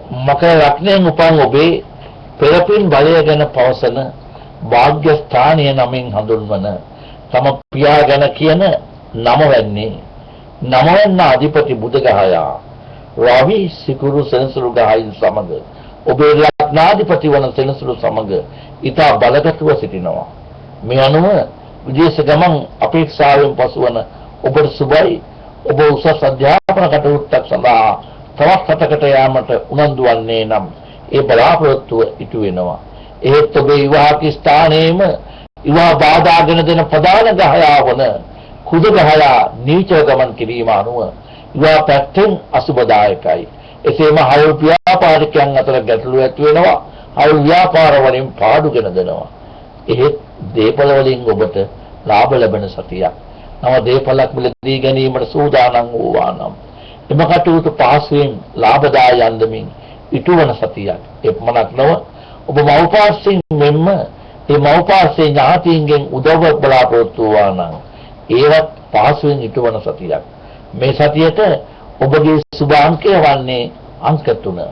මකර රත්නයෙන් උපන් ඔබේ පෙරපින් බලය ගැන පවසන වාග්ය ස්ථානීය නමින් හඳුන්වන තම පියා ගැන කියන නම වැන්නේ නමවන්න අධිපති බුදගහයා රවි සිකුරු සෙනසුරු ගහයින් සමග ඔබේ රත්නාධිපති වන සෙනසුරු සමග ඊතා බලගතුව සිටිනවා. මේ අනුව විදේශ ගමන් අපේක්ෂාවෙන් පසුවන ඔබට සුබයි. ඔබ උසස් අධ්‍යාපන කටයුත්තක් සඳහා තවත් රටකට යාමට උනන්දු වන්නේ නම් ඒ බලාපොරොත්තුව ඉටු වෙනවා. ඒත් ඔබේ විවාහක ස්ථානයේම විවාහ බාධාගෙන දෙන ප්‍රධාන ගහයා වන කුද ගහයා නීච ගමන් කිරීම අනුව විවාහ පැත්තෙන් අසුබදායකයි. එසේම හවුල් ව්‍යාපාරිකයන් අතර ගැටලු ඇති වෙනවා. හවුල් ව්‍යාපාර වලින් පාඩුගෙන දෙනවා. එහෙත් දේපල වලින් ඔබට ලාභ ලැබෙන සතියක්. නව දේපලක් මිලදී ගැනීමට සූදානම් වූවා නම් එම කටයුතු පහසුවෙන් ලාභදායී යන්දමින් ඉටුවන සතියක්. එපමණක් නොව ඔබ මව්පාර්ශ්වයෙන් මෙන්ම ඒ මව්පාර්ශ්වයේ ඥාතීන්ගෙන් උදව් බලාපොරොත්තු වූවා නම් ඒවත් පහසුවෙන් ඉටුවන සතියක්. මේ සතියට ඔබගේ සුභ අංකය වන්නේ අංක 3.